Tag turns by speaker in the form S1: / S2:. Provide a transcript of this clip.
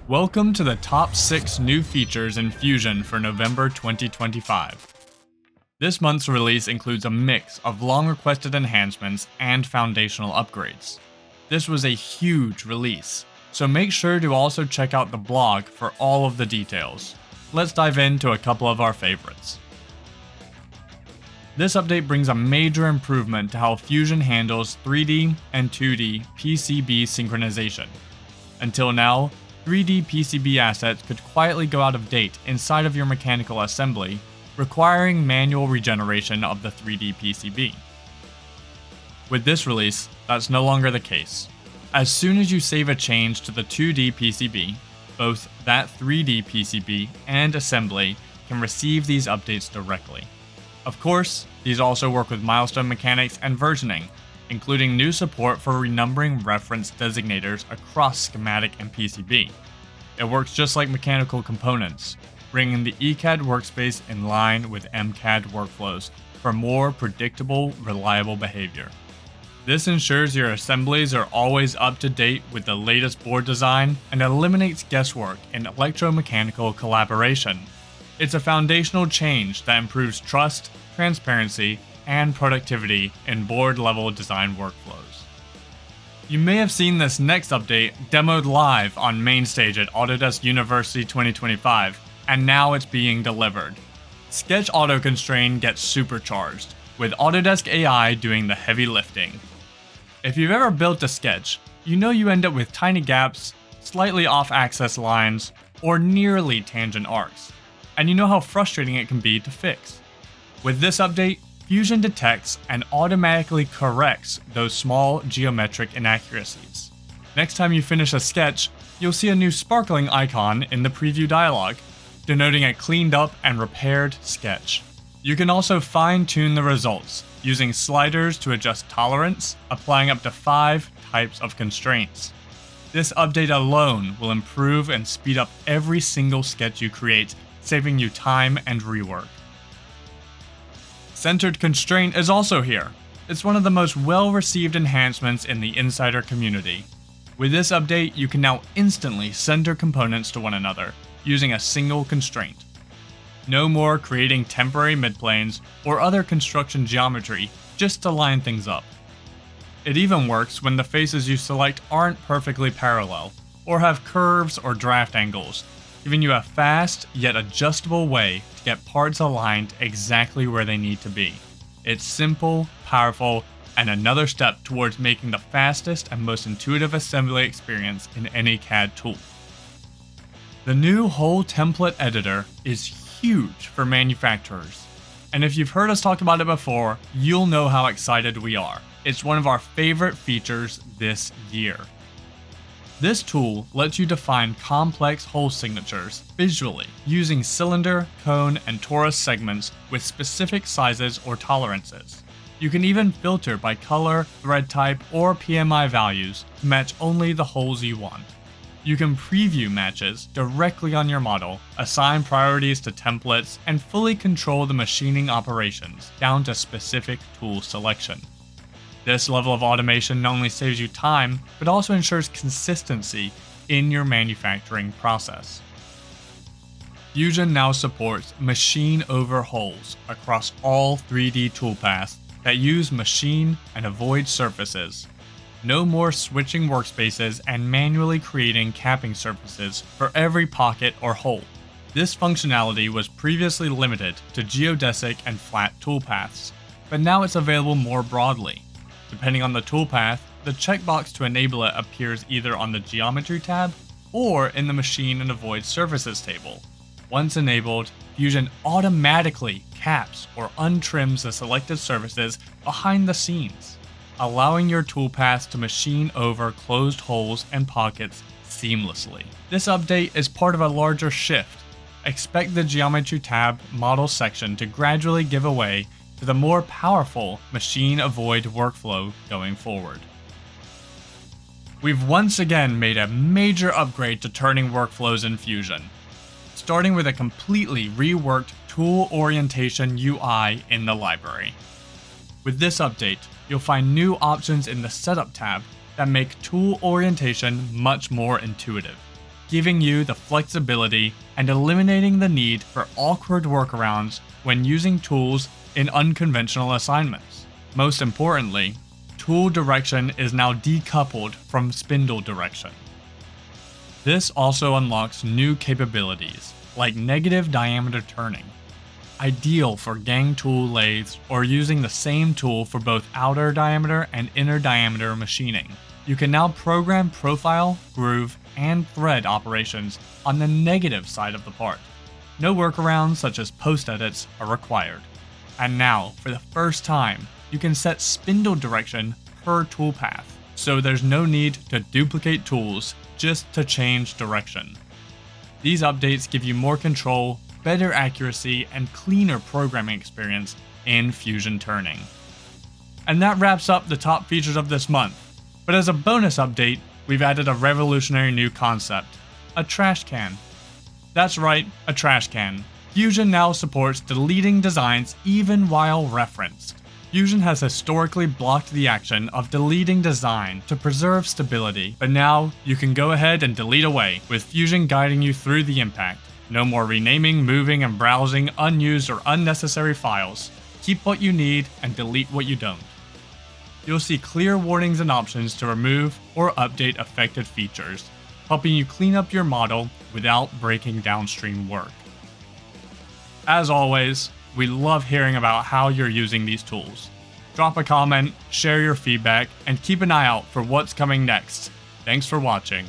S1: Welcome to the top 6 new features in Fusion for November 2025. This month's release includes a mix of long-requested enhancements and foundational upgrades. This was a huge release, so make sure to also check out the blog for all of the details. Let's dive into a couple of our favorites. This update brings a major improvement to how Fusion handles 3D and 2D PCB synchronization. Until now, 3D PCB assets could quietly go out of date inside of your mechanical assembly, requiring manual regeneration of the 3D PCB. With this release, that's no longer the case. As soon as you save a change to the 2D PCB, both that 3D PCB and assembly can receive these updates directly. Of course, these also work with milestone mechanics and versioning, including new support for renumbering reference designators across schematic and PCB. It works just like mechanical components, bringing the ECAD workspace in line with MCAD workflows for more predictable, reliable behavior. This ensures your assemblies are always up to date with the latest board design and eliminates guesswork in electromechanical collaboration. It's a foundational change that improves trust, transparency, and productivity in board-level design workflows. You may have seen this next update demoed live on Mainstage at Autodesk University 2025, and now it's being delivered. Sketch Auto Constrain gets supercharged, with Autodesk AI doing the heavy lifting. If you've ever built a sketch, you know you end up with tiny gaps, slightly off-axis lines, or nearly tangent arcs, and you know how frustrating it can be to fix. With this update, Fusion detects and automatically corrects those small geometric inaccuracies. Next time you finish a sketch, you'll see a new sparkling icon in the preview dialog, denoting a cleaned up and repaired sketch. You can also fine-tune the results, using sliders to adjust tolerance, applying up to 5 types of constraints. This update alone will improve and speed up every single sketch you create, saving you time and rework. Centered Constraint is also here. It's one of the most well-received enhancements in the Insider community. With this update, you can now instantly center components to one another, using a single constraint. No more creating temporary midplanes or other construction geometry just to line things up. It even works when the faces you select aren't perfectly parallel, or have curves or draft angles, giving you a fast yet adjustable way to get parts aligned exactly where they need to be. It's simple, powerful, and another step towards making the fastest and most intuitive assembly experience in any CAD tool. The new Hole Template Editor is huge for manufacturers, and if you've heard us talk about it before, you'll know how excited we are. It's one of our favorite features this year. This tool lets you define complex hole signatures visually using cylinder, cone, and torus segments with specific sizes or tolerances. You can even filter by color, thread type, or PMI values to match only the holes you want. You can preview matches directly on your model, assign priorities to templates, and fully control the machining operations down to specific tool selection. This level of automation not only saves you time, but also ensures consistency in your manufacturing process. Fusion now supports machine over holes across all 3D toolpaths that use machine and avoid surfaces. No more switching workspaces and manually creating capping surfaces for every pocket or hole. This functionality was previously limited to geodesic and flat toolpaths, but now it's available more broadly. Depending on the toolpath, the checkbox to enable it appears either on the Geometry tab or in the Machine and Avoid Surfaces table. Once enabled, Fusion automatically caps or untrims the selected surfaces behind the scenes, allowing your toolpaths to machine over closed holes and pockets seamlessly. This update is part of a larger shift. Expect the Geometry tab model section to gradually give away to the more powerful Machine Avoid workflow going forward. We've once again made a major upgrade to turning workflows in Fusion, starting with a completely reworked tool orientation UI in the library. With this update, you'll find new options in the Setup tab that make tool orientation much more intuitive. giving you the flexibility and eliminating the need for awkward workarounds when using tools in unconventional assignments. Most importantly, tool direction is now decoupled from spindle direction. This also unlocks new capabilities, like negative diameter turning, ideal for gang tool lathes or using the same tool for both outer diameter and inner diameter machining. You can now program profile, groove, and thread operations on the negative side of the part. No workarounds such as post edits are required. And now, for the first time, you can set spindle direction per toolpath, so there's no need to duplicate tools just to change direction. These updates give you more control, better accuracy, and cleaner programming experience in Fusion Turning. And that wraps up the top features of this month. But as a bonus update, we've added a revolutionary new concept, a trash can. That's right, a trash can. Fusion now supports deleting designs even while referenced. Fusion has historically blocked the action of deleting design to preserve stability, but now you can go ahead and delete away, with Fusion guiding you through the impact. No more renaming, moving, and browsing unused or unnecessary files. Keep what you need and delete what you don't. You'll see clear warnings and options to remove or update affected features, helping you clean up your model without breaking downstream work. As always, we love hearing about how you're using these tools. Drop a comment, share your feedback, and keep an eye out for what's coming next. Thanks for watching.